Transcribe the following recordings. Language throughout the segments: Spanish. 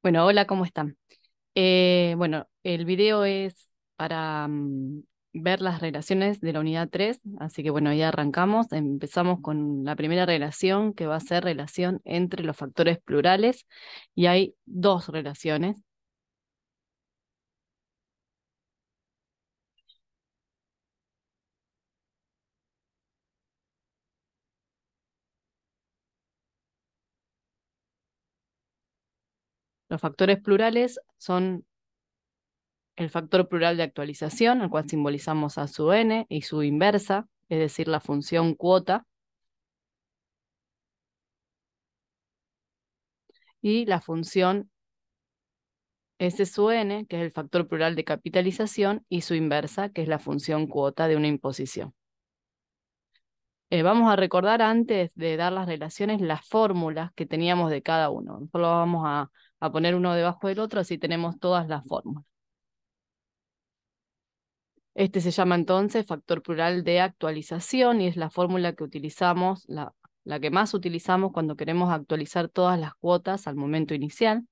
Bueno, hola, ¿cómo están? Bueno, el video es para ver las relaciones de la unidad 3, así que bueno, ahí arrancamos. Empezamos con la primera relación, que va a ser relación entre los factores plurales, y hay dos relaciones. Los factores plurales son el factor plural de actualización, al cual simbolizamos a su n, y su inversa, es decir, la función cuota, y la función S sub n, que es el factor plural de capitalización, y su inversa, que es la función cuota de una imposición. Vamos a recordar antes de dar las relaciones las fórmulas que teníamos de cada uno. Solo vamos a poner uno debajo del otro, así tenemos todas las fórmulas. Este se llama entonces factor plural de actualización y es la fórmula que utilizamos, la que más utilizamos cuando queremos actualizar todas las cuotas al momento inicial.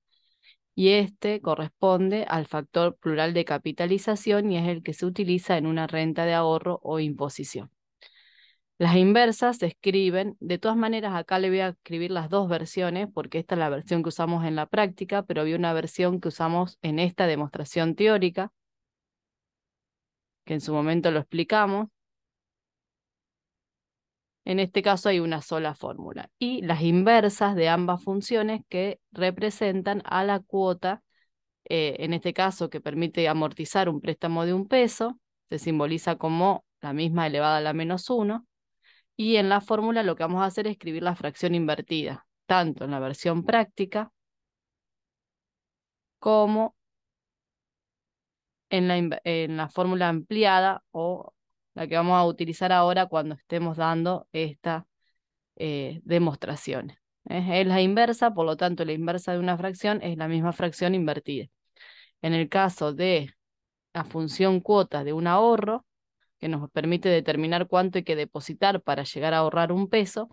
Y este corresponde al factor plural de capitalización y es el que se utiliza en una renta de ahorro o imposición. Las inversas se escriben, de todas maneras acá le voy a escribir las dos versiones porque esta es la versión que usamos en la práctica, pero había una versión que usamos en esta demostración teórica, que en su momento lo explicamos. En este caso hay una sola fórmula. Y las inversas de ambas funciones que representan a la cuota, en este caso que permite amortizar un préstamo de 1 peso, se simboliza como la misma elevada a la -1. Y en la fórmula lo que vamos a hacer es escribir la fracción invertida, tanto en la versión práctica como en la fórmula ampliada o la que vamos a utilizar ahora cuando estemos dando estas demostraciones. Es la inversa, por lo tanto la inversa de una fracción es la misma fracción invertida. En el caso de la función cuota de un ahorro, que nos permite determinar cuánto hay que depositar para llegar a ahorrar 1 peso,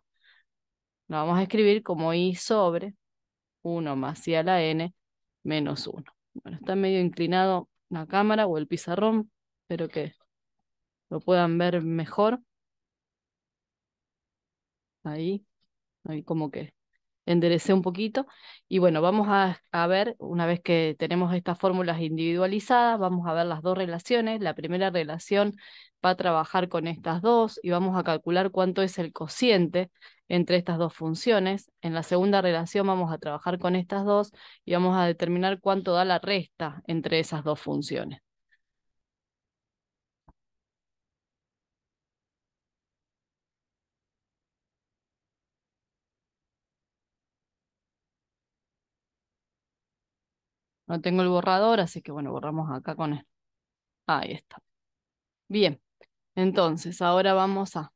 lo vamos a escribir como I sobre 1 más I a la n menos 1. Bueno, está medio inclinado la cámara o el pizarrón, espero que lo puedan ver mejor. Ahí, ahí como que enderecé un poquito. Y bueno, vamos a ver, una vez que tenemos estas fórmulas individualizadas, vamos a ver las dos relaciones. La primera relación va a trabajar con estas dos y vamos a calcular cuánto es el cociente entre estas dos funciones. En la segunda relación vamos a trabajar con estas dos y vamos a determinar cuánto da la resta entre esas dos funciones. No tengo el borrador, así que bueno, borramos acá con él. Ahí está. Bien, entonces ahora vamos a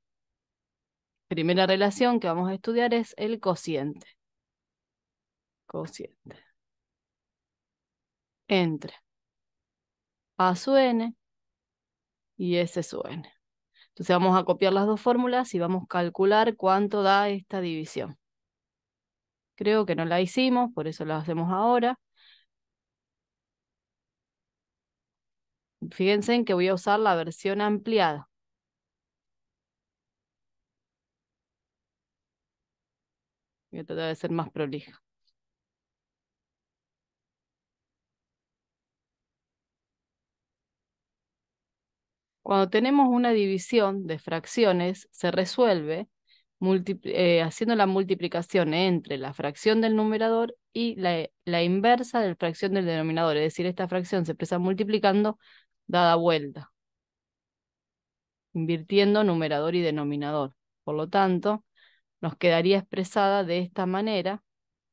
primera relación que vamos a estudiar es el cociente. Cociente. Entre A sub n y S sub n. Entonces vamos a copiar las dos fórmulas y vamos a calcular cuánto da esta división. Creo que no la hicimos, por eso la hacemos ahora. Fíjense en que voy a usar la versión ampliada. Voy a tratar de ser más prolija. Cuando tenemos una división de fracciones, se resuelve haciendo la multiplicación entre la fracción del numerador y la inversa de la fracción del denominador. Es decir, esta fracción se expresa multiplicando dada vuelta, invirtiendo numerador y denominador. Por lo tanto, nos quedaría expresada de esta manera.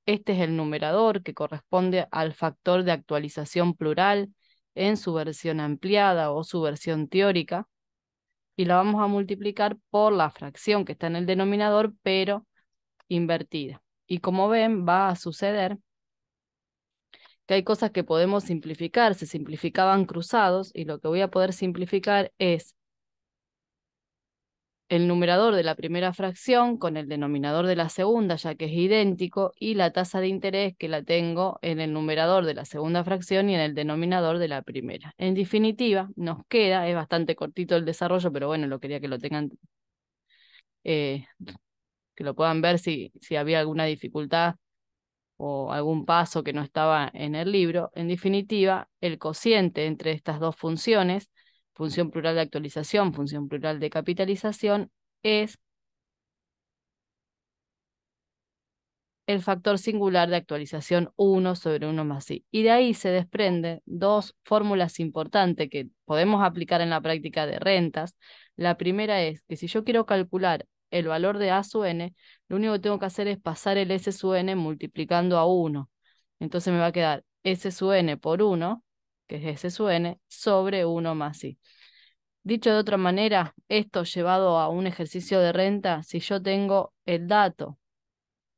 Este es el numerador que corresponde al factor de actualización plural en su versión ampliada o su versión teórica. Y la vamos a multiplicar por la fracción que está en el denominador, pero invertida. Y como ven, va a suceder que hay cosas que podemos simplificar, se simplificaban cruzados, y lo que voy a poder simplificar es el numerador de la primera fracción con el denominador de la segunda, ya que es idéntico, y la tasa de interés que la tengo en el numerador de la segunda fracción y en el denominador de la primera. En definitiva, nos queda, es bastante cortito el desarrollo, pero bueno, lo quería que lo tengan, que lo puedan ver si había alguna dificultad o algún paso que no estaba en el libro. En definitiva, el cociente entre estas dos funciones, función plural de actualización, función plural de capitalización, es el factor singular de actualización 1 sobre 1 más i. Y de ahí se desprenden dos fórmulas importantes que podemos aplicar en la práctica de rentas. La primera es que si yo quiero calcular el valor de a sub n, lo único que tengo que hacer es pasar el s sub n multiplicando a 1. Entonces me va a quedar s sub n por 1, que es s sub n, sobre 1 más i. Dicho de otra manera, esto llevado a un ejercicio de renta, si yo tengo el dato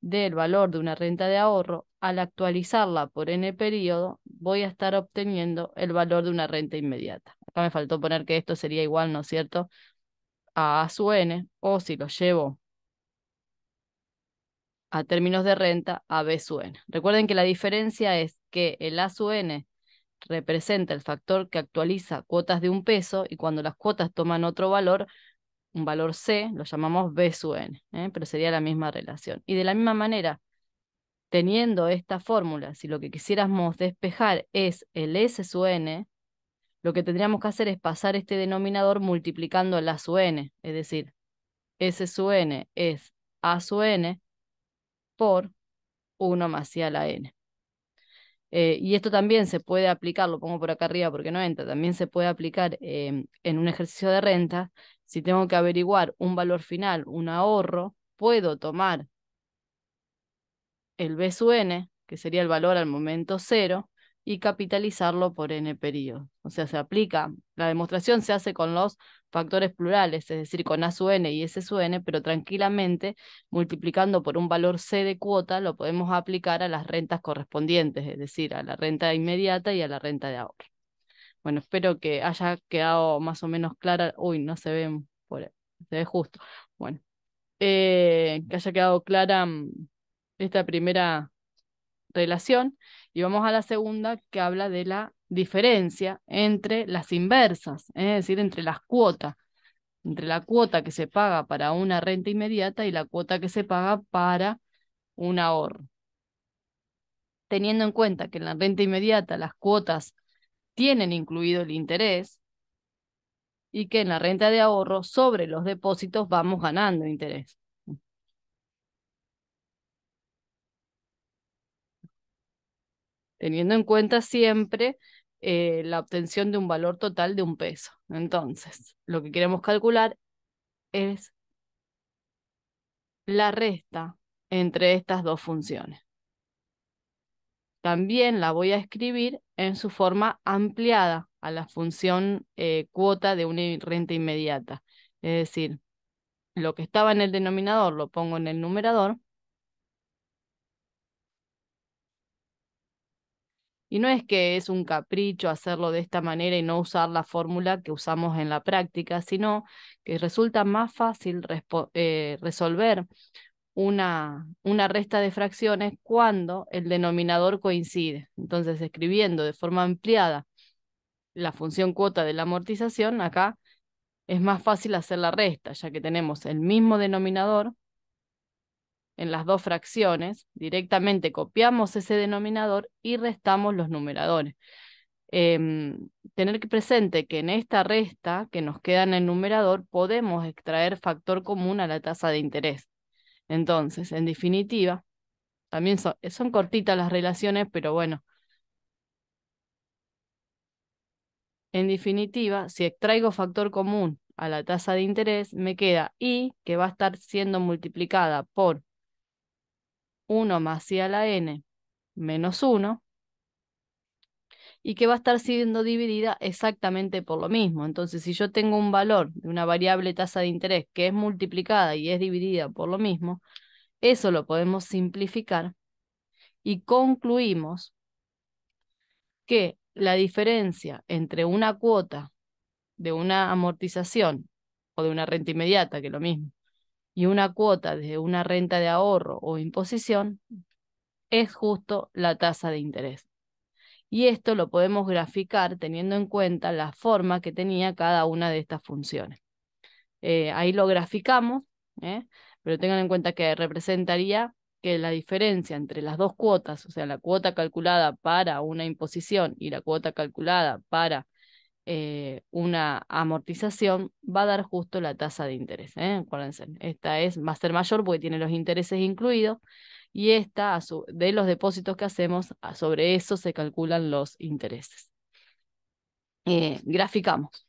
del valor de una renta de ahorro, al actualizarla por n periodo, voy a estar obteniendo el valor de una renta inmediata. Acá me faltó poner que esto sería igual, ¿no es cierto?, a sub n, o si lo llevo a términos de renta, a b sub n. Recuerden que la diferencia es que el a sub n representa el factor que actualiza cuotas de un peso, y cuando las cuotas toman otro valor, un valor c, lo llamamos b sub n, pero sería la misma relación. Y de la misma manera, teniendo esta fórmula, si lo que quisiéramos despejar es el s sub n, lo que tendríamos que hacer es pasar este denominador multiplicando el a sub n, es decir, s sub n es a sub n por 1 más i a la n. Y esto también se puede aplicar, lo pongo por acá arriba porque no entra, también se puede aplicar en un ejercicio de renta. Si tengo que averiguar un valor final, un ahorro, puedo tomar el b sub n, que sería el valor al momento cero, y capitalizarlo por n periodos. O sea, se aplica, la demostración se hace con los factores plurales, es decir, con a sub n y s sub n, pero tranquilamente multiplicando por un valor c de cuota lo podemos aplicar a las rentas correspondientes, es decir, a la renta inmediata y a la renta de ahorro. Bueno, espero que haya quedado más o menos clara. Uy, no se ve por ahí, se ve justo. Bueno, que haya quedado clara esta primera relación, y vamos a la segunda, que habla de la diferencia entre las inversas, es decir, entre las cuotas, entre la cuota que se paga para una renta inmediata y la cuota que se paga para un ahorro. Teniendo en cuenta que en la renta inmediata las cuotas tienen incluido el interés, y que en la renta de ahorro sobre los depósitos vamos ganando interés. Teniendo en cuenta siempre la obtención de un valor total de un peso. Entonces, lo que queremos calcular es la resta entre estas dos funciones. También la voy a escribir en su forma ampliada a la función cuota de una renta inmediata. Es decir, lo que estaba en el denominador lo pongo en el numerador. Y no es que es un capricho hacerlo de esta manera y no usar la fórmula que usamos en la práctica, sino que resulta más fácil resolver una resta de fracciones cuando el denominador coincide. Entonces, escribiendo de forma ampliada la función cuota de la amortización, acá es más fácil hacer la resta, ya que tenemos el mismo denominador en las dos fracciones. Directamente copiamos ese denominador y restamos los numeradores. Tener que presente que en esta resta que nos queda en el numerador podemos extraer factor común a la tasa de interés. Entonces, en definitiva, también son cortitas las relaciones, pero bueno, en definitiva, si extraigo factor común a la tasa de interés, me queda i, que va a estar siendo multiplicada por 1 más i a la n menos 1, y que va a estar siendo dividida exactamente por lo mismo. Entonces, si yo tengo un valor de una variable tasa de interés que es multiplicada y es dividida por lo mismo, eso lo podemos simplificar y concluimos que la diferencia entre una cuota de una amortización o de una renta inmediata, que es lo mismo, y una cuota de una renta de ahorro o imposición, es justo la tasa de interés. Y esto lo podemos graficar teniendo en cuenta la forma que tenía cada una de estas funciones. Ahí lo graficamos, ¿eh? Pero tengan en cuenta que representaría que la diferencia entre las dos cuotas, o sea, la cuota calculada para una imposición y la cuota calculada para una amortización, va a dar justo la tasa de interés, ¿eh? Acuérdense, va a ser mayor porque tiene los intereses incluidos, y esta, de los depósitos que hacemos, sobre eso se calculan los intereses. Graficamos.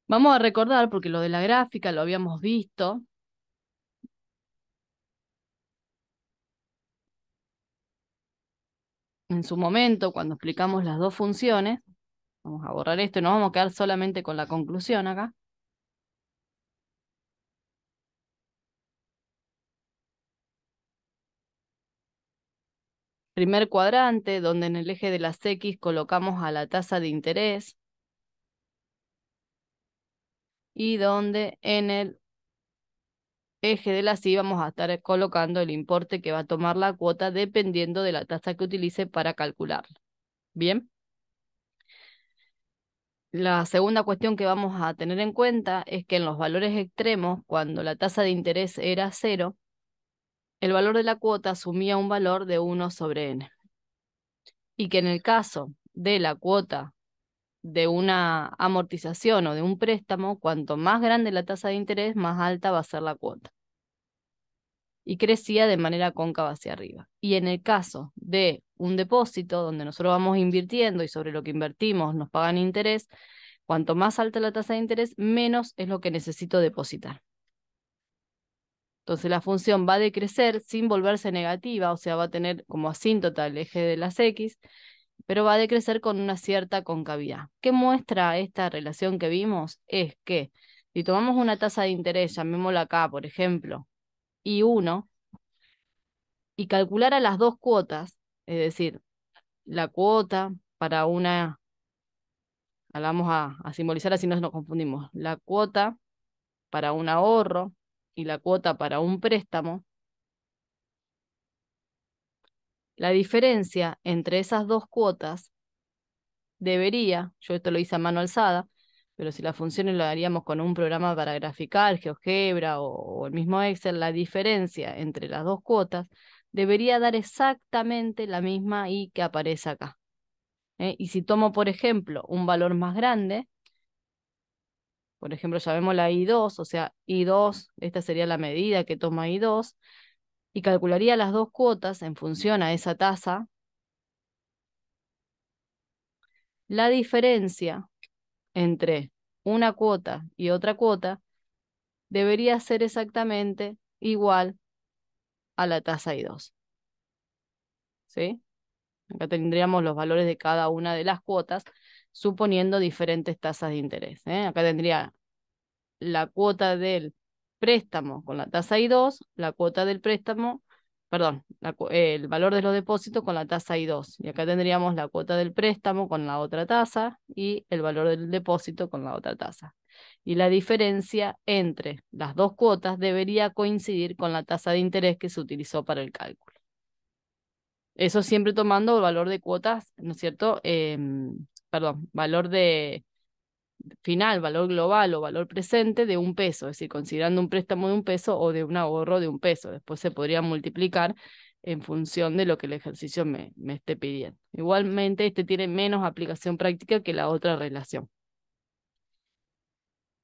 Vamos a recordar, porque lo de la gráfica lo habíamos visto. En su momento, cuando explicamos las dos funciones. Vamos a borrar esto y nos vamos a quedar solamente con la conclusión acá. Primer cuadrante, donde en el eje de las X colocamos a la tasa de interés, y donde en el eje de las Y vamos a estar colocando el importe que va a tomar la cuota dependiendo de la tasa que utilice para calcularla. Bien. La segunda cuestión que vamos a tener en cuenta es que en los valores extremos, cuando la tasa de interés era 0, el valor de la cuota asumía un valor de 1 sobre n. Y que en el caso de la cuota de una amortización o de un préstamo, cuanto más grande la tasa de interés, más alta va a ser la cuota. Y crecía de manera cóncava hacia arriba. Y en el caso de un depósito, donde nosotros vamos invirtiendo y sobre lo que invertimos nos pagan interés, cuanto más alta la tasa de interés, menos es lo que necesito depositar. Entonces la función va a decrecer sin volverse negativa, o sea, va a tener como asíntota el eje de las X, pero va a decrecer con una cierta concavidad. ¿Qué muestra esta relación que vimos? Es que si tomamos una tasa de interés, llamémosla acá, por ejemplo, I1, y calculara las dos cuotas, es decir, la cuota para una, la vamos a simbolizar así no nos confundimos, la cuota para un ahorro y la cuota para un préstamo, la diferencia entre esas dos cuotas debería, yo esto lo hice a mano alzada, pero si las funciones lo haríamos con un programa para graficar, GeoGebra o el mismo Excel, la diferencia entre las dos cuotas debería dar exactamente la misma I que aparece acá. Y si tomo, por ejemplo, un valor más grande, por ejemplo, llamémosla I2, o sea, I2, esta sería la medida que toma I2, y calcularía las dos cuotas en función a esa tasa, la diferencia entre una cuota y otra cuota debería ser exactamente igual a la tasa I2. ¿Sí? Acá tendríamos los valores de cada una de las cuotas, suponiendo diferentes tasas de interés. Acá tendría la cuota del préstamo con la tasa I2, la cuota del préstamo, perdón, el valor de los depósitos con la tasa I2. Y acá tendríamos la cuota del préstamo con la otra tasa y el valor del depósito con la otra tasa. Y la diferencia entre las dos cuotas debería coincidir con la tasa de interés que se utilizó para el cálculo. Eso siempre tomando el valor de cuotas, ¿no es cierto? Perdón, valor de final, valor global o valor presente de 1 peso, es decir, considerando un préstamo de 1 peso o de un ahorro de 1 peso. Después se podría multiplicar en función de lo que el ejercicio me esté pidiendo. Igualmente, este tiene menos aplicación práctica que la otra relación.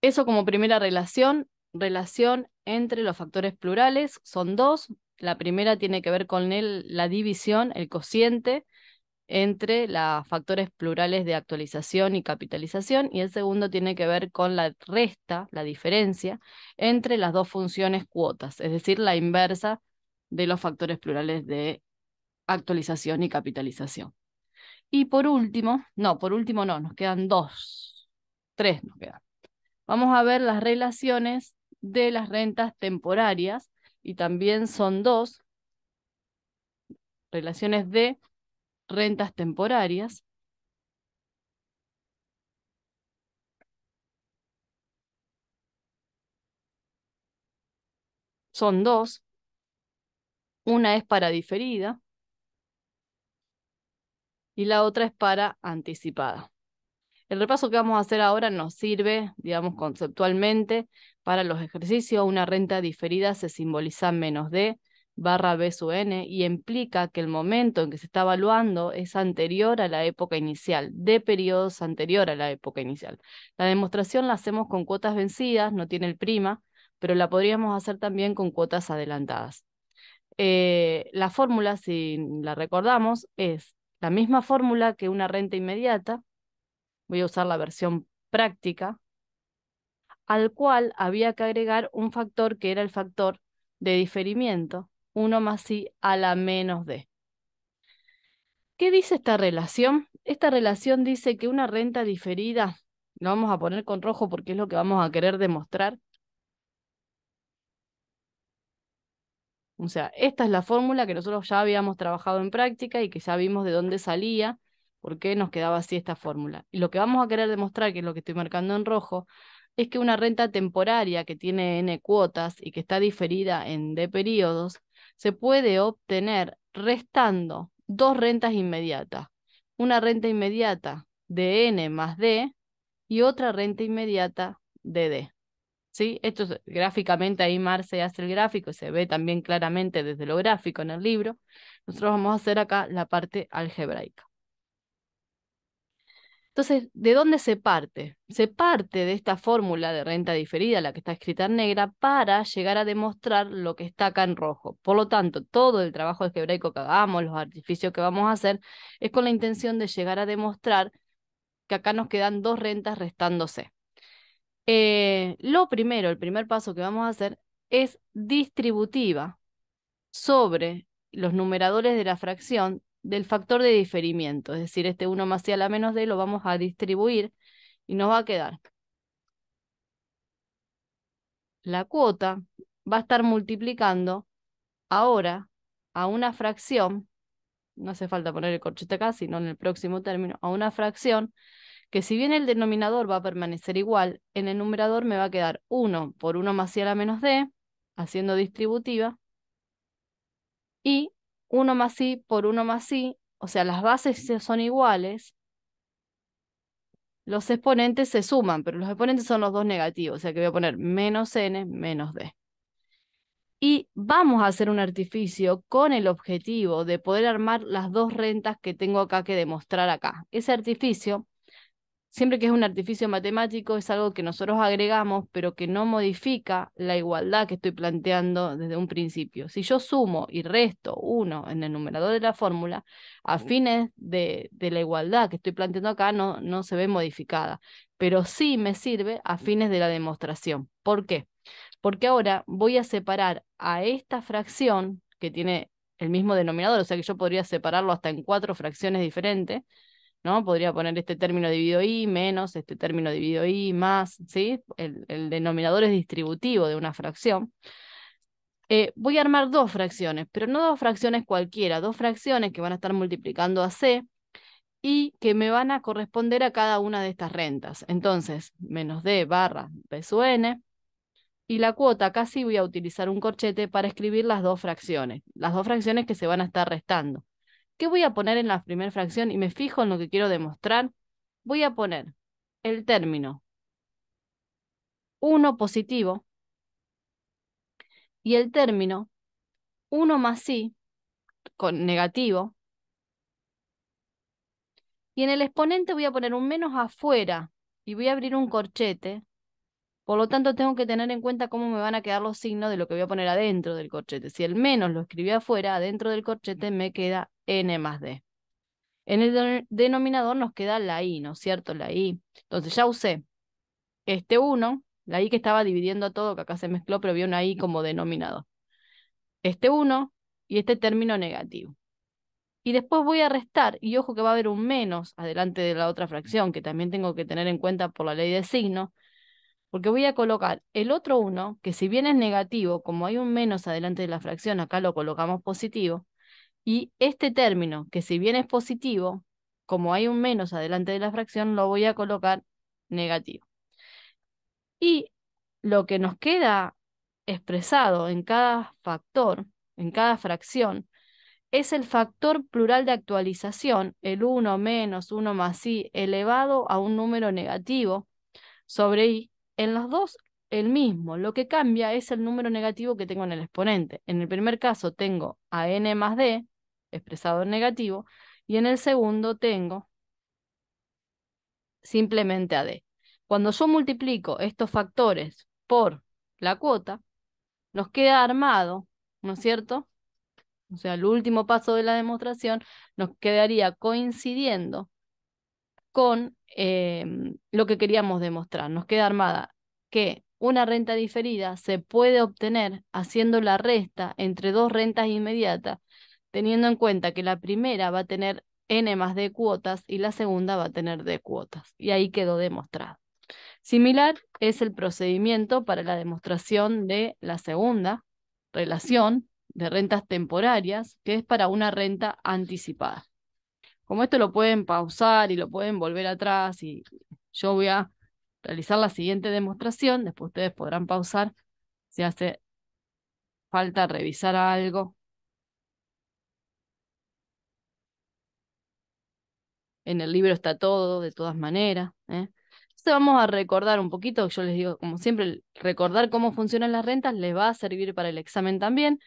Eso como primera relación. Relación entre los factores plurales son dos. La primera tiene que ver con la división, el cociente entre los factores plurales de actualización y capitalización, y el segundo tiene que ver con la resta, la diferencia, entre las dos funciones cuotas, es decir, la inversa de los factores plurales de actualización y capitalización. Y por último no, nos quedan tres nos quedan. Vamos a ver las relaciones de las rentas temporarias, y también son dos relaciones de rentas temporarias. son dos. Una es para diferida y la otra es para anticipada. El repaso que vamos a hacer ahora nos sirve, digamos, conceptualmente para los ejercicios. Una renta diferida se simboliza menos D barra B sub n y implica que el momento en que se está evaluando es anterior a la época inicial, de periodos anterior a la época inicial. La demostración la hacemos con cuotas vencidas, no tiene el prima, pero la podríamos hacer también con cuotas adelantadas. La fórmula, si la recordamos, es la misma fórmula que una renta inmediata. Voy a usar la versión práctica, al cual había que agregar un factor que era el factor de diferimiento, 1 más i a la menos d. ¿Qué dice esta relación? Esta relación dice que una renta diferida, lo vamos a poner con rojo porque es lo que vamos a querer demostrar. O sea, esta es la fórmula que nosotros ya habíamos trabajado en práctica y que ya vimos de dónde salía, por qué nos quedaba así esta fórmula. Y lo que vamos a querer demostrar, que es lo que estoy marcando en rojo, es que una renta temporaria que tiene n cuotas y que está diferida en d periodos, se puede obtener restando dos rentas inmediatas. Una renta inmediata de n más d y otra renta inmediata de d. ¿Sí? Esto gráficamente ahí Marce hace el gráfico y se ve también claramente desde lo gráfico en el libro. Nosotros vamos a hacer acá la parte algebraica. Entonces, ¿de dónde se parte? Se parte de esta fórmula de renta diferida, la que está escrita en negra, para llegar a demostrar lo que está acá en rojo. Por lo tanto, todo el trabajo algebraico que hagamos, los artificios que vamos a hacer, es con la intención de llegar a demostrar que acá nos quedan dos rentas restándose. Lo primero, el primer paso que vamos a hacer es distributiva sobre los numeradores de la fracción del factor de diferimiento. Es decir, este 1 más i a la menos d lo vamos a distribuir y nos va a quedar. La cuota va a estar multiplicando ahora a una fracción, no hace falta poner el corchete acá, sino en el próximo término, a una fracción que si bien el denominador va a permanecer igual, en el numerador me va a quedar 1 por 1 más i a la menos d, haciendo distributiva, y 1 más i por 1 más i, o sea, las bases son iguales, los exponentes se suman, pero los exponentes son los dos negativos, o sea que voy a poner menos n menos d. Y vamos a hacer un artificio con el objetivo de poder armar las dos rentas que tengo acá que demostrar acá. Ese artificio, siempre que es un artificio matemático, es algo que nosotros agregamos, pero que no modifica la igualdad que estoy planteando desde un principio. Si yo sumo y resto 1 en el numerador de la fórmula, a fines de la igualdad que estoy planteando acá no se ve modificada, pero sí me sirve a fines de la demostración. ¿Por qué? Porque ahora voy a separar a esta fracción que tiene el mismo denominador, o sea que yo podría separarlo hasta en 4 fracciones diferentes, ¿no? Podría poner este término dividido i menos este término dividido i más, ¿sí? El denominador es distributivo de una fracción. Voy a armar dos fracciones, pero no dos fracciones cualquiera, dos fracciones que van a estar multiplicando a c y que me van a corresponder a cada una de estas rentas. Entonces, menos d barra b sub n, y la cuota, acá sí voy a utilizar un corchete para escribir las dos fracciones que se van a estar restando. ¿Qué voy a poner en la primera fracción? Y me fijo en lo que quiero demostrar. Voy a poner el término 1 positivo y el término 1 más i con negativo. Y en el exponente voy a poner un menos afuera y voy a abrir un corchete. Por lo tanto, tengo que tener en cuenta cómo me van a quedar los signos de lo que voy a poner adentro del corchete. Si el menos lo escribí afuera, adentro del corchete me queda n más d. En el denominador nos queda la i, ¿no es cierto? La i. Entonces ya usé este 1, la i que estaba dividiendo todo, que acá se mezcló, pero había una i como denominador. Este 1 y este término negativo. Y después voy a restar, y ojo que va a haber un menos adelante de la otra fracción, que también tengo que tener en cuenta por la ley de signo, porque voy a colocar el otro 1, que si bien es negativo, como hay un menos adelante de la fracción, acá lo colocamos positivo, y este término, que si bien es positivo, como hay un menos adelante de la fracción, lo voy a colocar negativo. Y lo que nos queda expresado en cada factor, en cada fracción, es el factor plural de actualización, el 1 menos 1 más i elevado a un número negativo sobre i. En los dos, el mismo. Lo que cambia es el número negativo que tengo en el exponente. En el primer caso tengo a n más d, expresado en negativo, y en el segundo tengo simplemente a d. Cuando yo multiplico estos factores por la cuota, nos queda armado, ¿no es cierto? O sea, el último paso de la demostración nos quedaría coincidiendo con lo que queríamos demostrar. Nos queda armada que una renta diferida se puede obtener haciendo la resta entre dos rentas inmediatas, teniendo en cuenta que la primera va a tener n más d cuotas y la segunda va a tener d cuotas. Y ahí quedó demostrado. Similar es el procedimiento para la demostración de la segunda relación de rentas temporarias, que es para una renta anticipada. Como esto lo pueden pausar y lo pueden volver atrás, y yo voy a realizar la siguiente demostración, después ustedes podrán pausar si hace falta revisar algo. En el libro está todo, de todas maneras, ¿eh? Entonces vamos a recordar un poquito, yo les digo, como siempre, recordar cómo funcionan las rentas les va a servir para el examen también.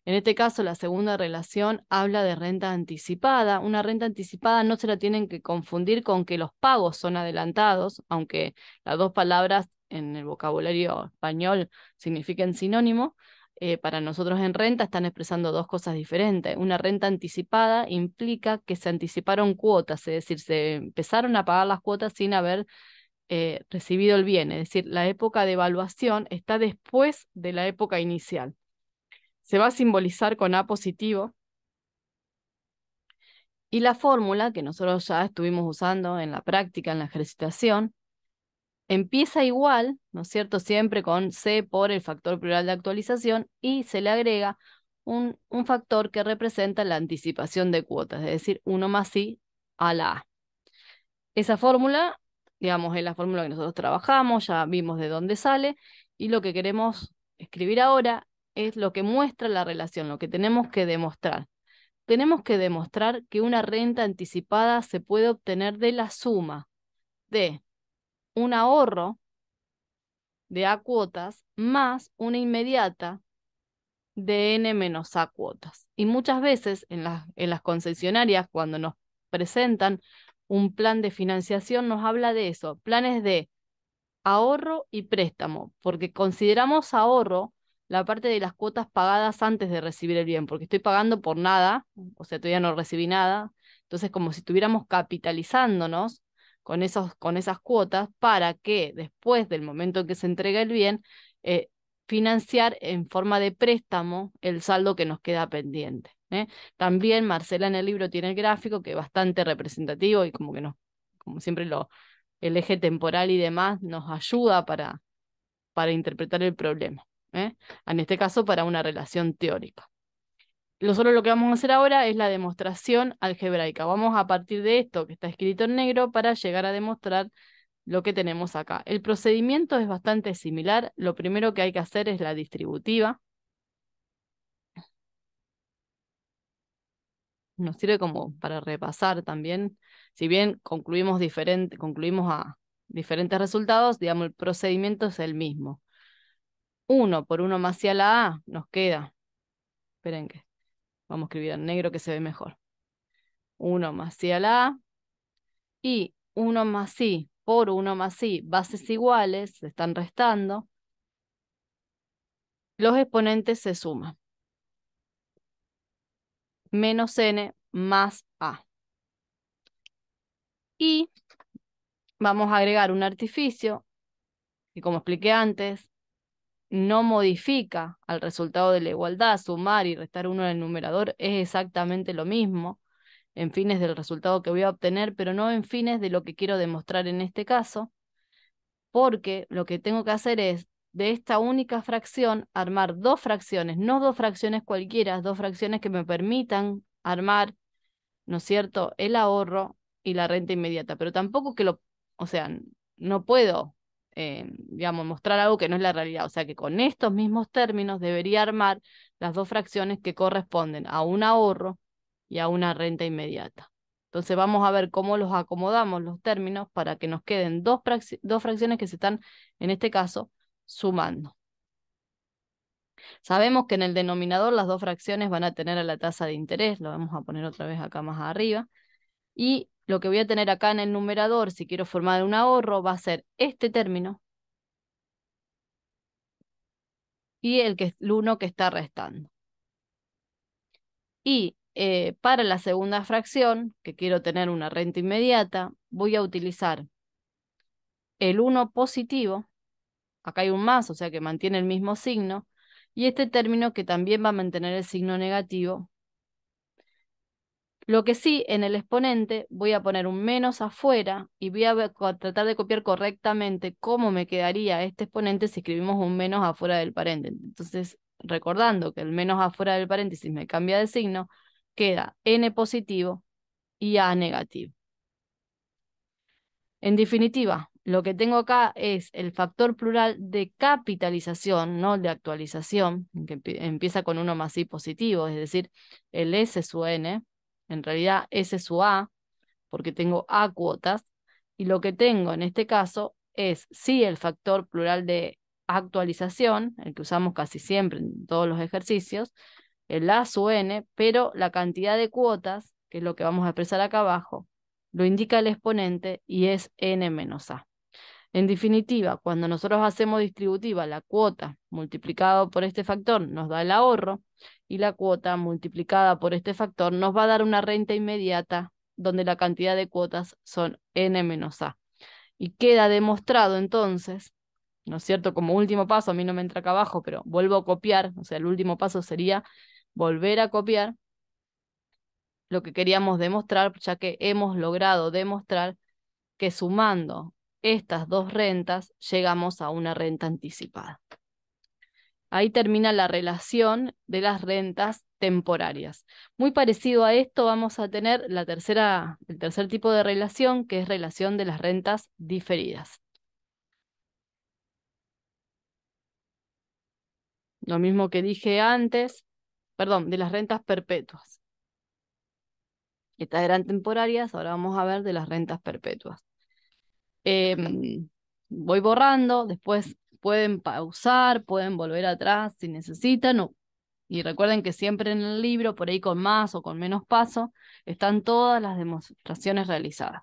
En este caso, la segunda relación habla de renta anticipada. Una renta anticipada no se la tienen que confundir con que los pagos son adelantados, aunque las dos palabras en el vocabulario español signifiquen sinónimo. Para nosotros en renta están expresando dos cosas diferentes. Una renta anticipada implica que se anticiparon cuotas, es decir, se empezaron a pagar las cuotas sin haber recibido el bien. Es decir, la época de evaluación está después de la época inicial. Se va a simbolizar con A positivo. Y la fórmula que nosotros ya estuvimos usando en la práctica, en la ejercitación, empieza igual, ¿no es cierto? Siempre con C por el factor plural de actualización y se le agrega un factor que representa la anticipación de cuotas, es decir, 1 más I a la A. Esa fórmula, digamos, es la fórmula que nosotros trabajamos, ya vimos de dónde sale, y lo que queremos escribir ahora es lo que muestra la relación, lo que tenemos que demostrar. Tenemos que demostrar que una renta anticipada se puede obtener de la suma de un ahorro de A cuotas más una inmediata de N menos A cuotas. Y muchas veces en las concesionarias, cuando nos presentan un plan de financiación, nos habla de eso, planes de ahorro y préstamo, porque consideramos ahorro la parte de las cuotas pagadas antes de recibir el bien, porque estoy pagando por nada, o sea, todavía no recibí nada, entonces como si estuviéramos capitalizándonos con esas cuotas para que después del momento en que se entrega el bien, financiar en forma de préstamo el saldo que nos queda pendiente, ¿eh? También Marcela en el libro tiene el gráfico que es bastante representativo y como que nos, como siempre el eje temporal y demás nos ayuda para interpretar el problema, ¿eh? En este caso, para una relación teórica. Nosotros lo que vamos a hacer ahora es la demostración algebraica. Vamos a partir de esto que está escrito en negro para llegar a demostrar lo que tenemos acá. El procedimiento es bastante similar. Lo primero que hay que hacer es la distributiva. Nos sirve como para repasar también. Si bien concluimos a diferentes resultados, digamos, el procedimiento es el mismo. 1 por 1 más i a la A nos queda. Esperen que vamos a escribir en negro que se ve mejor. 1 más i a la A y 1 más i por 1 más i, bases iguales, se están restando. Los exponentes se suman. Menos n más a. Y vamos a agregar un artificio que, como expliqué antes, no modifica al resultado de la igualdad. Sumar y restar 1 en el numerador es exactamente lo mismo en fines del resultado que voy a obtener, pero no en fines de lo que quiero demostrar en este caso, porque lo que tengo que hacer es, de esta única fracción, armar dos fracciones, no dos fracciones cualquiera, dos fracciones que me permitan armar, ¿no es cierto?, el ahorro y la renta inmediata, pero tampoco que o sea, no puedo digamos, mostrar algo que no es la realidad. O sea que con estos mismos términos debería armar las dos fracciones que corresponden a un ahorro y a una renta inmediata. Entonces vamos a ver cómo los acomodamos los términos para que nos queden dos fracciones que se están, en este caso, sumando. Sabemos que en el denominador las dos fracciones van a tener a la tasa de interés, lo vamos a poner otra vez acá más arriba. Y lo que voy a tener acá en el numerador, si quiero formar un ahorro, va a ser este término y el 1 que está restando. Y para la segunda fracción, que quiero tener una renta inmediata, voy a utilizar el 1 positivo, acá hay un más, o sea que mantiene el mismo signo, y este término que también va a mantener el signo negativo. Lo que sí, en el exponente voy a poner un menos afuera y voy a tratar de copiar correctamente cómo me quedaría este exponente si escribimos un menos afuera del paréntesis. Entonces, recordando que el menos afuera del paréntesis me cambia de signo, queda n positivo y a negativo. En definitiva, lo que tengo acá es el factor plural de capitalización, no de actualización, que empieza con 1 más i positivo, es decir, el s su n, en realidad s su a, porque tengo a cuotas, y lo que tengo en este caso es sí el factor plural de actualización, el que usamos casi siempre en todos los ejercicios, el a su n, pero la cantidad de cuotas, que es lo que vamos a expresar acá abajo, lo indica el exponente y es n menos a. En definitiva, cuando nosotros hacemos distributiva la cuota multiplicado por este factor nos da el ahorro y la cuota multiplicada por este factor nos va a dar una renta inmediata donde la cantidad de cuotas son n menos a. Y queda demostrado entonces, ¿no es cierto? Como último paso, a mí no me entra acá abajo, pero vuelvo a copiar, o sea, el último paso sería volver a copiar lo que queríamos demostrar, ya que hemos logrado demostrar que sumando estas dos rentas llegamos a una renta anticipada. Ahí termina la relación de las rentas temporarias. Muy parecido a esto vamos a tener el tercer tipo de relación, que es relación de las rentas diferidas. Lo mismo que dije antes, perdón, de las rentas perpetuas. Estas eran temporarias, ahora vamos a ver de las rentas perpetuas. Voy borrando, después pueden pausar, pueden volver atrás si necesitan. Y recuerden que siempre en el libro, por ahí con más o con menos paso, están todas las demostraciones realizadas.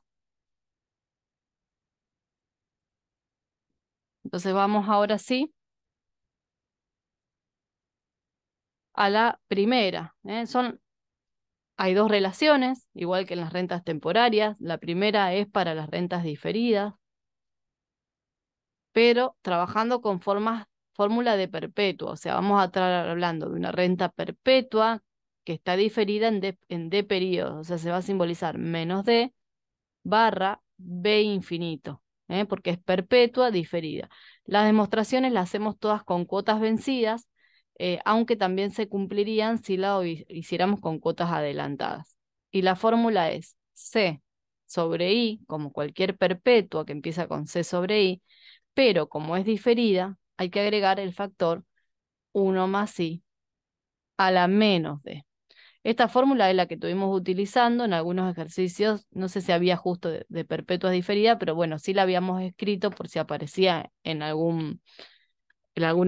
Entonces vamos ahora sí a la primera. Hay dos relaciones, igual que en las rentas temporarias. La primera es para las rentas diferidas, pero trabajando con fórmula de perpetua. O sea, vamos a estar hablando de una renta perpetua que está diferida en D periodos. O sea, se va a simbolizar menos D barra B infinito, porque es perpetua diferida. Las demostraciones las hacemos todas con cuotas vencidas, aunque también se cumplirían si la hiciéramos con cuotas adelantadas. Y la fórmula es C sobre I, como cualquier perpetua que empieza con C sobre I, pero como es diferida, hay que agregar el factor 1 más I a la menos D. Esta fórmula es la que estuvimos utilizando en algunos ejercicios, no sé si había justo de perpetuas diferidas, pero bueno, sí la habíamos escrito por si aparecía en algún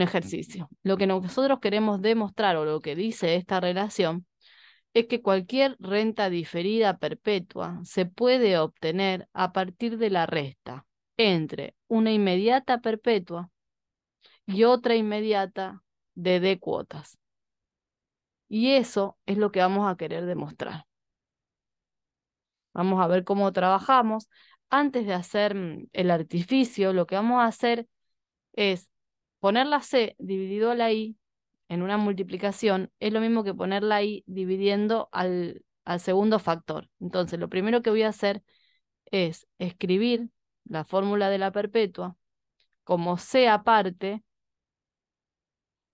ejercicio. Lo que nosotros queremos demostrar o lo que dice esta relación es que cualquier renta diferida perpetua se puede obtener a partir de la resta entre una inmediata perpetua y otra inmediata de D cuotas. Y eso es lo que vamos a querer demostrar. Vamos a ver cómo trabajamos. Antes de hacer el artificio, lo que vamos a hacer es poner la C dividido a la I en una multiplicación. Es lo mismo que poner la I dividiendo al segundo factor. Entonces, lo primero que voy a hacer es escribir la fórmula de la perpetua como C aparte,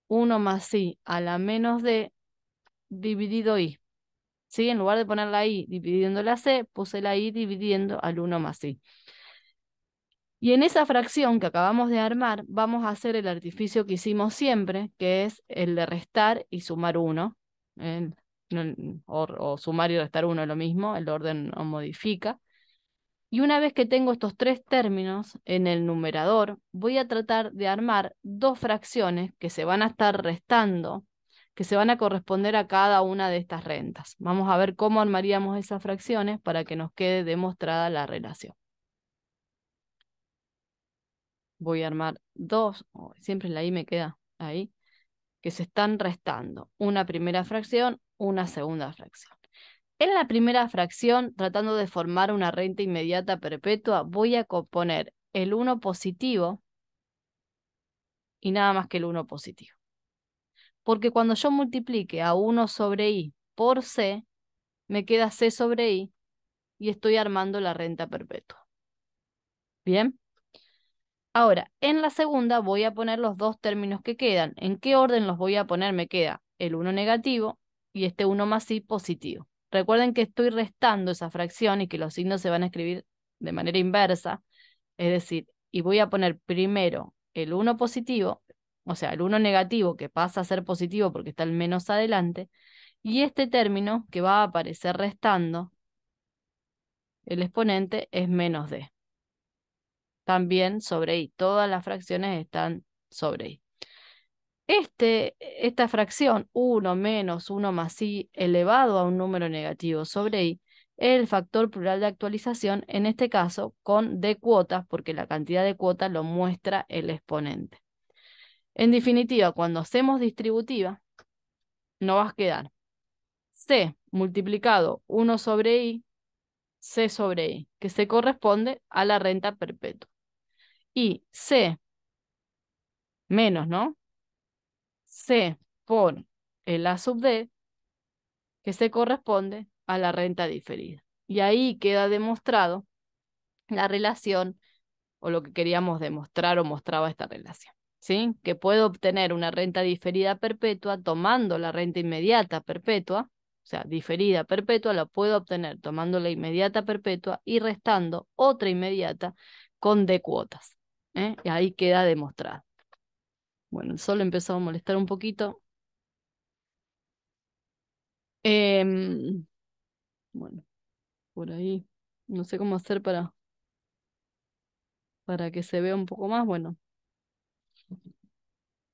1 más I a la menos D dividido I. ¿Sí? En lugar de poner la I dividiendo la C, puse la I dividiendo al 1 más I. Y en esa fracción que acabamos de armar, vamos a hacer el artificio que hicimos siempre, que es el de restar y sumar 1. O sumar y restar 1 es lo mismo, el orden no modifica. Y una vez que tengo estos tres términos en el numerador, voy a tratar de armar dos fracciones que se van a estar restando, que se van a corresponder a cada una de estas rentas. Vamos a ver cómo armaríamos esas fracciones para que nos quede demostrada la relación. Voy a armar dos, siempre la I me queda ahí, que se están restando. Una primera fracción, una segunda fracción. En la primera fracción, tratando de formar una renta inmediata perpetua, voy a componer el 1 positivo y nada más que el 1 positivo. Porque cuando yo multiplique a 1 sobre i por c, me queda c sobre i y estoy armando la renta perpetua. ¿Bien? Ahora, en la segunda voy a poner los dos términos que quedan. ¿En qué orden los voy a poner? Me queda el 1 negativo y este 1 más i positivo. Recuerden que estoy restando esa fracción y que los signos se van a escribir de manera inversa. Es decir, y voy a poner primero el 1 positivo, o sea, el 1 negativo que pasa a ser positivo porque está el menos adelante, y este término que va a aparecer restando, el exponente es menos d. También sobre i, todas las fracciones están sobre i. Esta fracción, 1 menos 1 más i elevado a un número negativo sobre i, es el factor plural de actualización, en este caso con d cuotas, porque la cantidad de cuotas lo muestra el exponente. En definitiva, cuando hacemos distributiva, nos va a quedar c multiplicado 1 sobre i, c sobre i, que se corresponde a la renta perpetua. Y c menos, ¿no? C por el A sub D, que se corresponde a la renta diferida. Y ahí queda demostrado la relación o lo que queríamos demostrar o mostraba esta relación. ¿Sí? Que puedo obtener una renta diferida perpetua tomando la renta inmediata perpetua, o sea, diferida perpetua, la puedo obtener tomando la inmediata perpetua y restando otra inmediata con D cuotas. Y ahí queda demostrado. Bueno, el sol empezó a molestar un poquito. Em, bueno, por ahí. No sé cómo hacer para que se vea un poco más. Bueno,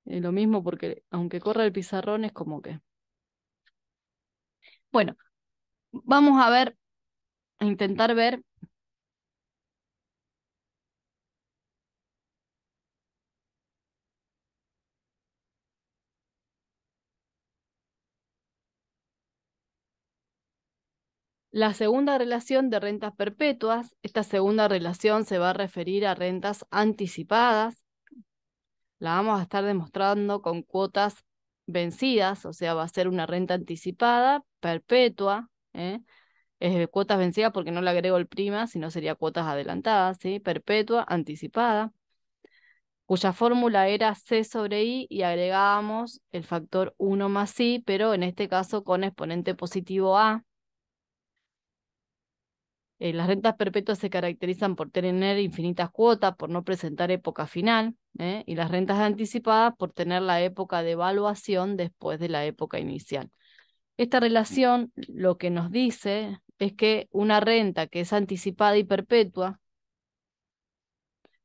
lo mismo porque aunque corra el pizarrón es como que... Bueno, vamos a ver, a intentar ver la segunda relación de rentas perpetuas. Esta segunda relación se va a referir a rentas anticipadas. La vamos a estar demostrando con cuotas vencidas, o sea, va a ser una renta anticipada perpetua, ¿eh? Cuotas vencidas porque no le agrego el prima, sino sería cuotas adelantadas, ¿sí? Perpetua, anticipada, cuya fórmula era C sobre I y agregábamos el factor 1 más I, pero en este caso con exponente positivo A. Las rentas perpetuas se caracterizan por tener infinitas cuotas, por no presentar época final, y las rentas anticipadas por tener la época de evaluación después de la época inicial. Esta relación lo que nos dice es que una renta que es anticipada y perpetua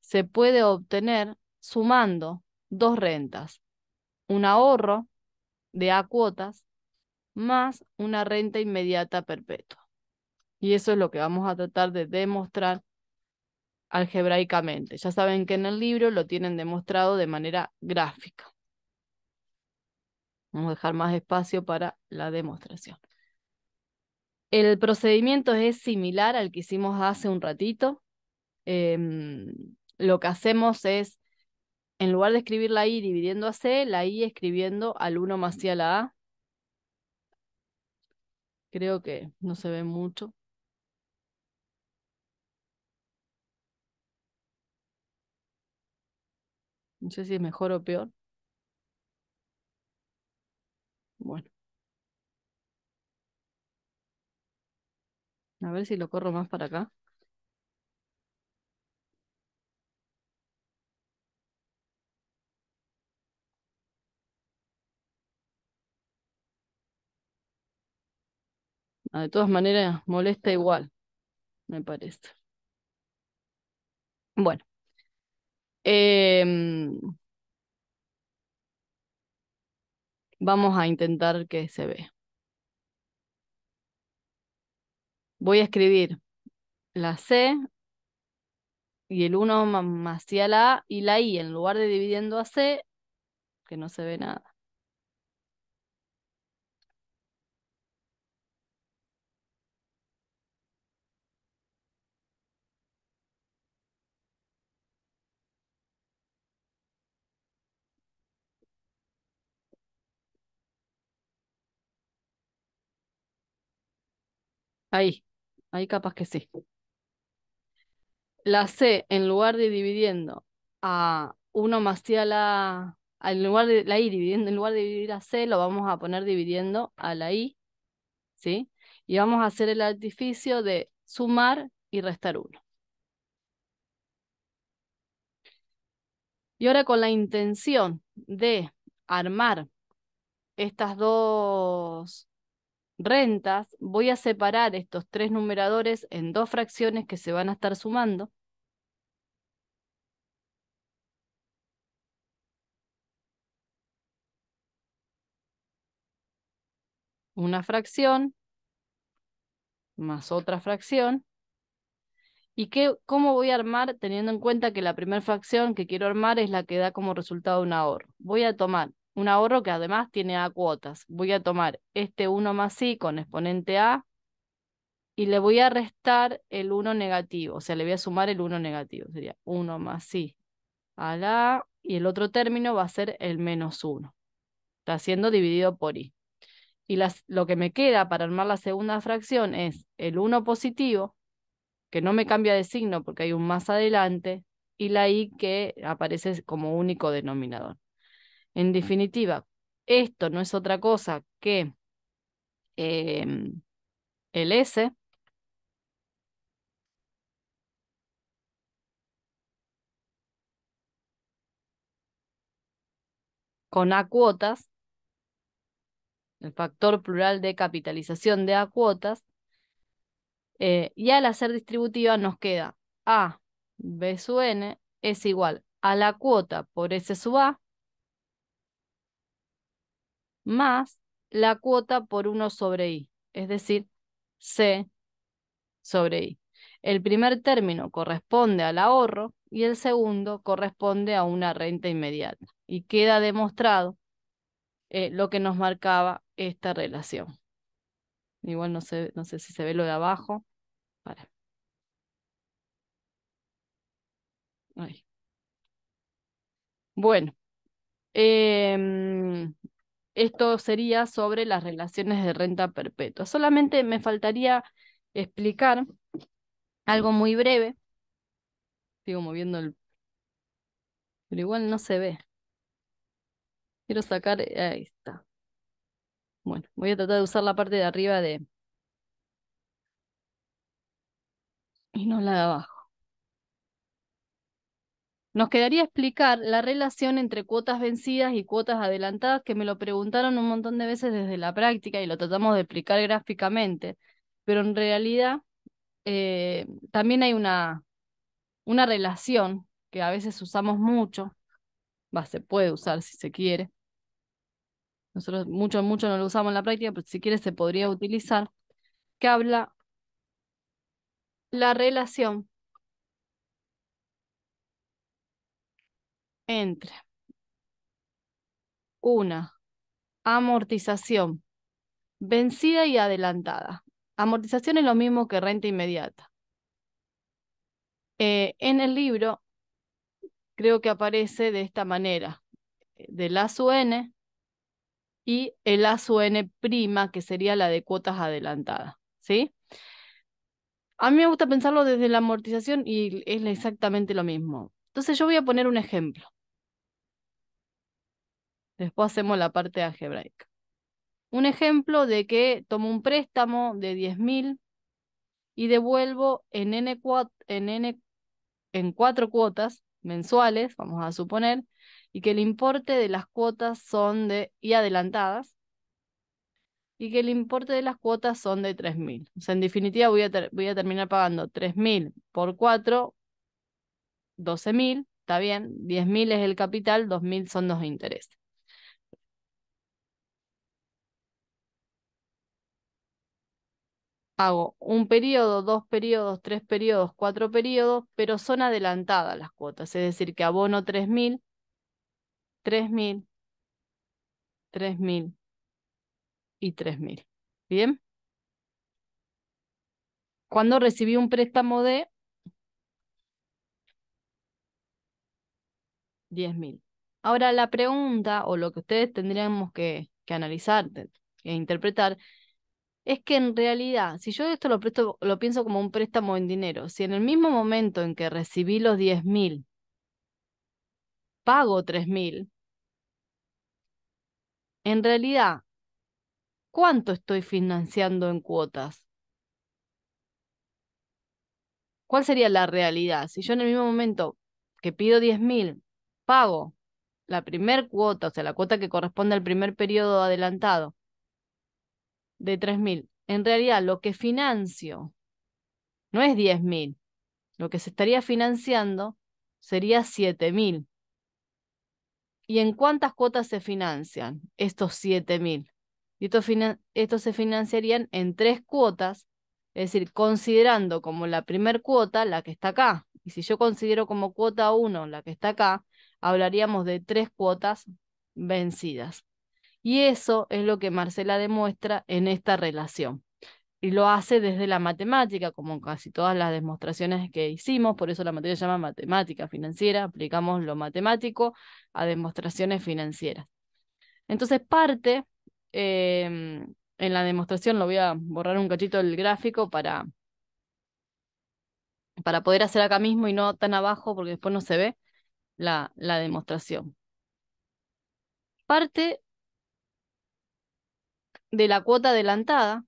se puede obtener sumando dos rentas, un ahorro de A cuotas más una renta inmediata perpetua. Y eso es lo que vamos a tratar de demostrar algebraicamente. Ya saben que en el libro lo tienen demostrado de manera gráfica. Vamos a dejar más espacio para la demostración. El procedimiento es similar al que hicimos hace un ratito. Lo que hacemos es, en lugar de escribir la I dividiendo a C, la I escribiendo al 1 más I a la A. Creo que no se ve mucho. No sé si es mejor o peor. Bueno, a ver si lo corro más para acá. De todas maneras, molesta igual, me parece. Bueno, em, vamos a intentar que se vea. Voy a escribir la C y el 1 hacia la A y la I, en lugar de dividiendo a C, que no se ve nada. Ahí capaz que sí. La C, en lugar de dividiendo a 1 más C a en lugar de la I dividiendo, en lugar de dividir a C, lo vamos a poner dividiendo a la I, ¿sí? Y vamos a hacer el artificio de sumar y restar 1. Y ahora con la intención de armar estas dos rentas, voy a separar estos tres numeradores en dos fracciones que se van a estar sumando. Una fracción más otra fracción. ¿Y cómo voy a armar teniendo en cuenta que la primera fracción que quiero armar es la que da como resultado un ahorro? Voy a tomar un ahorro que además tiene A cuotas. Voy a tomar este 1 más I con exponente A y le voy a restar el 1 negativo. O sea, le voy a sumar el 1 negativo. Sería 1 más I a la A y el otro término va a ser el menos 1. Está siendo dividido por I. Y lo que me queda para armar la segunda fracción es el 1 positivo, que no me cambia de signo porque hay un más adelante, y la I que aparece como único denominador. En definitiva, esto no es otra cosa que el S con A cuotas, el factor plural de capitalización de A cuotas, y al hacer distributiva nos queda A B sub n es igual a la cuota por S sub A más la cuota por 1 sobre I, es decir, C sobre I. El primer término corresponde al ahorro y el segundo corresponde a una renta inmediata. Y queda demostrado lo que nos marcaba esta relación. Igual no sé si se ve lo de abajo. Para. Ahí. Bueno, em, esto sería sobre las relaciones de renta perpetua. Solamente me faltaría explicar algo muy breve. Sigo moviendo el... Pero igual no se ve. Quiero sacar... Ahí está. Bueno, voy a tratar de usar la parte de arriba y no la de abajo. Nos quedaría explicar la relación entre cuotas vencidas y cuotas adelantadas, que me lo preguntaron un montón de veces desde la práctica y lo tratamos de explicar gráficamente, pero en realidad también hay una relación que a veces usamos mucho, se puede usar si se quiere. Nosotros mucho no lo usamos en la práctica, pero si quiere se podría utilizar, que habla la relación entre una amortización vencida y adelantada. Amortización es lo mismo que renta inmediata. En el libro creo que aparece de esta manera, del A sub n y el A sub n prima, que sería la de cuotas adelantadas, ¿sí? A mí me gusta pensarlo desde la amortización y es exactamente lo mismo. Entonces yo voy a poner un ejemplo. Después hacemos la parte algebraica. Un ejemplo de que tomo un préstamo de 10.000 y devuelvo en 4 cuotas mensuales, vamos a suponer, y que el importe de las cuotas son y adelantadas, y que el importe de las cuotas son de 3.000. O sea, en definitiva voy a terminar pagando 3.000 por 4, 12.000, está bien, 10.000 es el capital, 2.000 son los intereses. Hago un periodo, 2 periodos, 3 periodos, 4 periodos, pero son adelantadas las cuotas, es decir, que abono 3.000, 3.000, 3.000 y 3.000. ¿Bien? Cuando recibí un préstamo de 10.000. Ahora la pregunta, o lo que ustedes tendríamos que analizar, que interpretar, es que en realidad, si yo esto lo pienso como un préstamo en dinero, si en el mismo momento en que recibí los 10.000, pago 3.000, en realidad, ¿cuánto estoy financiando en cuotas? ¿Cuál sería la realidad? Si yo en el mismo momento que pido 10.000, pago la primer cuota, o sea, la cuota que corresponde al primer periodo adelantado de 3.000, en realidad lo que financio no es 10.000, lo que se estaría financiando sería 7.000. ¿Y en cuántas cuotas se financian estos 7.000? Y estos se financiarían en 3 cuotas, es decir, considerando como la primer cuota la que está acá. Y si yo considero como cuota 1 la que está acá, hablaríamos de 3 cuotas vencidas. Y eso es lo que Marcela demuestra en esta relación. Y lo hace desde la matemática, como casi todas las demostraciones que hicimos, por eso la materia se llama matemática financiera, aplicamos lo matemático a demostraciones financieras. Entonces parte, en la demostración, lo voy a borrar un cachito del gráfico para poder hacer acá mismo y no tan abajo, porque después no se ve la demostración. Parte de la cuota adelantada,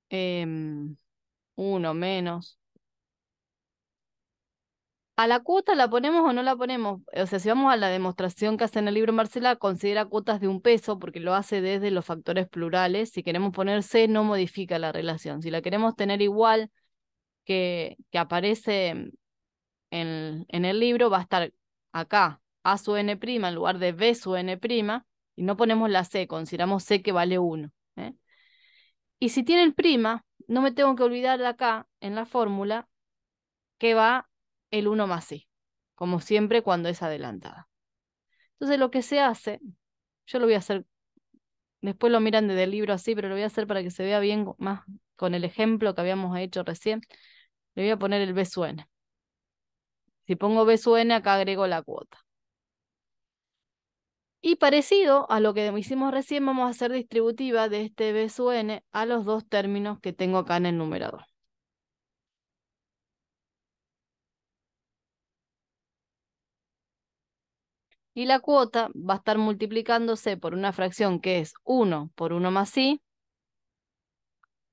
em, uno menos. ¿A la cuota la ponemos o no la ponemos? O sea, si vamos a la demostración que hace en el libro Marcela, considera cuotas de 1 peso porque lo hace desde los factores plurales. Si queremos poner C, no modifica la relación. Si la queremos tener igual que aparece en el libro, va a estar acá A su n' en lugar de B su n', y no ponemos la C, consideramos C que vale 1. ¿Eh? Y si tienen prima, no me tengo que olvidar de acá, en la fórmula, que va el 1 más i, como siempre cuando es adelantada. Entonces lo que se hace, yo lo voy a hacer, después lo miran desde el libro así, pero lo voy a hacer para que se vea bien más con el ejemplo que habíamos hecho recién. Le voy a poner el B su n. Si pongo B su n, acá agrego la cuota. Y parecido a lo que hicimos recién, vamos a hacer distributiva de este B su n a los 2 términos que tengo acá en el numerador. Y la cuota va a estar multiplicándose por una fracción que es 1 por 1 más i,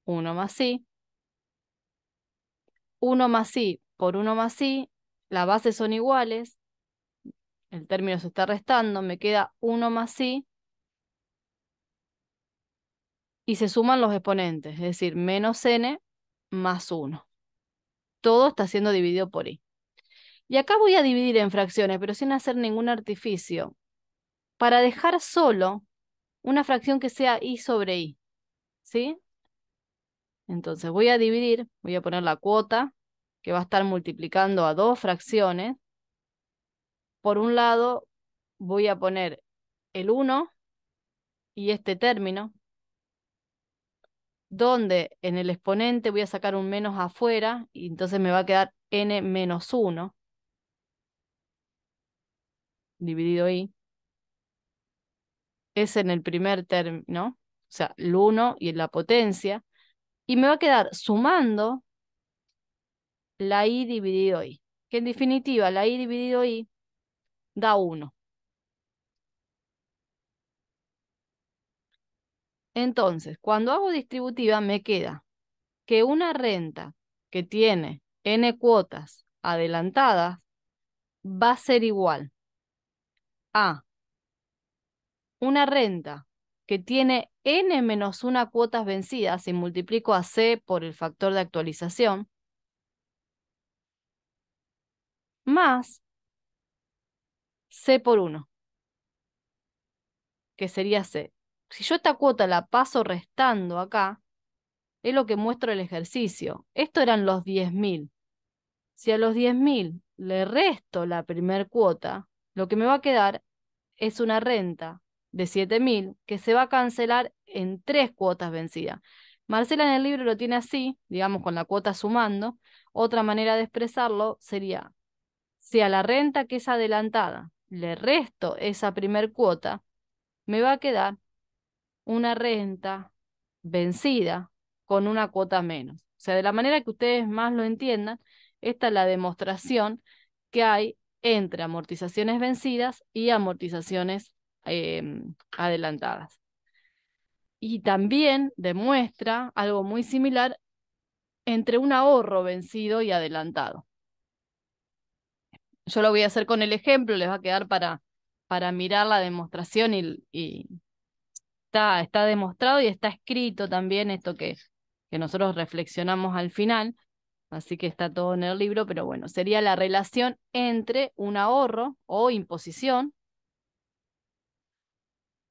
1 más i, 1 más i por 1 más i, las bases son iguales, el término se está restando, me queda 1 más i y se suman los exponentes, es decir, menos n más 1. Todo está siendo dividido por i. Y acá voy a dividir en fracciones, pero sin hacer ningún artificio, para dejar solo una fracción que sea i sobre i, ¿sí? Entonces voy a dividir, voy a poner la cuota, que va a estar multiplicando a 2 fracciones. Por un lado voy a poner el 1 y este término, donde en el exponente voy a sacar un menos afuera, y entonces me va a quedar n menos 1 dividido i. Es en el primer término, o sea, el 1 y en la potencia, y me va a quedar sumando la i dividido i, que en definitiva la i dividido i da 1. Entonces, cuando hago distributiva me queda que una renta que tiene n cuotas adelantadas va a ser igual a una renta que tiene n-1 cuotas vencidas y multiplico a C por el factor de actualización, más C por 1, que sería C. Si yo esta cuota la paso restando acá, es lo que muestro el ejercicio. Esto eran los 10.000. Si a los 10.000 le resto la primer cuota, lo que me va a quedar es una renta de 7.000 que se va a cancelar en 3 cuotas vencidas. Marcela en el libro lo tiene así, digamos con la cuota sumando. Otra manera de expresarlo sería, si a la renta que es adelantada le resto esa primer cuota, me va a quedar una renta vencida con una cuota menos. O sea, de la manera que ustedes más lo entiendan, esta es la demostración que hay entre amortizaciones vencidas y amortizaciones adelantadas. Y también demuestra algo muy similar entre un ahorro vencido y adelantado. Yo lo voy a hacer con el ejemplo, les va a quedar para mirar la demostración y está demostrado y está escrito también esto que nosotros reflexionamos al final, así que está todo en el libro, pero bueno, sería la relación entre un ahorro o imposición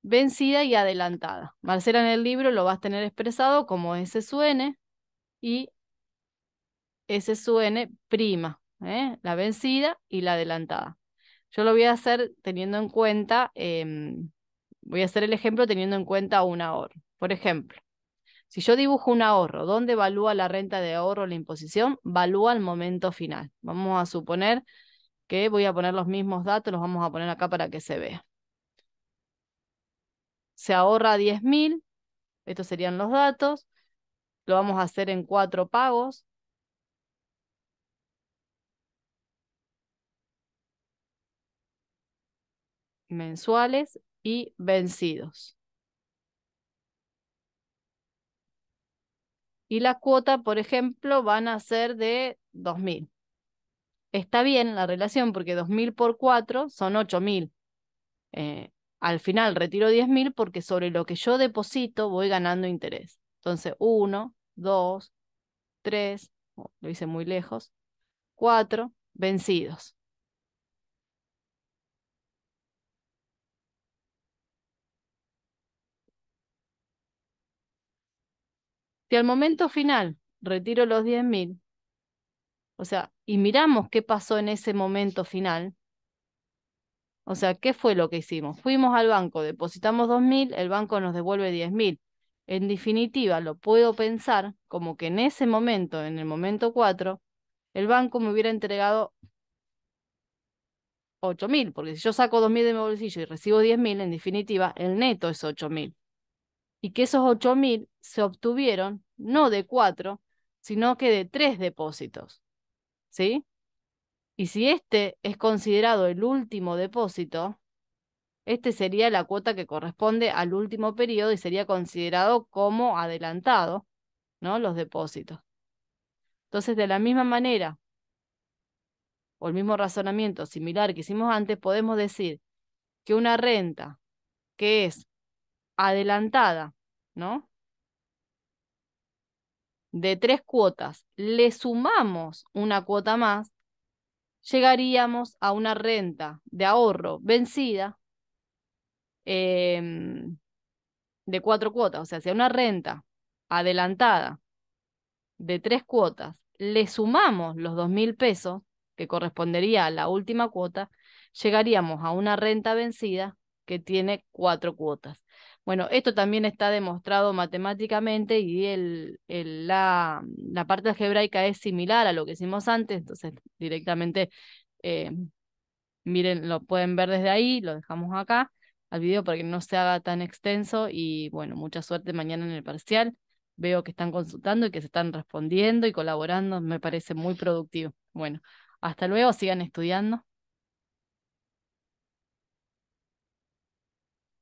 vencida y adelantada. Marcela en el libro lo vas a tener expresado como S sub n y S sub n prima, la vencida y la adelantada. Yo lo voy a hacer teniendo en cuenta, voy a hacer el ejemplo teniendo en cuenta un ahorro. Por ejemplo, si yo dibujo un ahorro, ¿dónde evalúa la renta de ahorro la imposición? Valúa el momento final. Vamos a suponer que voy a poner los mismos datos, los vamos a poner acá para que se vea. Se ahorra 10.000, estos serían los datos, lo vamos a hacer en 4 pagos. Mensuales y vencidos. Y la cuota, por ejemplo, van a ser de 2.000. Está bien la relación porque 2.000 por 4 son 8.000. Al final retiro 10.000 porque sobre lo que yo deposito voy ganando interés. Entonces, 1, 2, 3, lo hice muy lejos, 4, vencidos. Si al momento final retiro los 10.000, o sea, y miramos qué pasó en ese momento final, o sea, ¿qué fue lo que hicimos? Fuimos al banco, depositamos 2.000, el banco nos devuelve 10.000. En definitiva, lo puedo pensar como que en ese momento, en el momento 4, el banco me hubiera entregado 8.000, porque si yo saco 2.000 de mi bolsillo y recibo 10.000, en definitiva, el neto es 8.000. Y que esos 8.000 se obtuvieron no de 4, sino que de 3 depósitos, ¿sí? Y si este es considerado el último depósito, este sería la cuota que corresponde al último periodo y sería considerado como adelantado, ¿no? Los depósitos. Entonces, de la misma manera, o el mismo razonamiento similar que hicimos antes, podemos decir que una renta que es adelantada, ¿no? De 3 cuotas, le sumamos una cuota más, llegaríamos a una renta de ahorro vencida de 4 cuotas. O sea, si a una renta adelantada de 3 cuotas le sumamos los 2.000 pesos, que correspondería a la última cuota, llegaríamos a una renta vencida que tiene 4 cuotas. Bueno, esto también está demostrado matemáticamente y la parte algebraica es similar a lo que hicimos antes, entonces directamente, eh, miren, lo pueden ver desde ahí, lo dejamos acá al video para que no se haga tan extenso y bueno, mucha suerte mañana en el parcial. Veo que están consultando y que se están respondiendo y colaborando, me parece muy productivo. Bueno, hasta luego, sigan estudiando.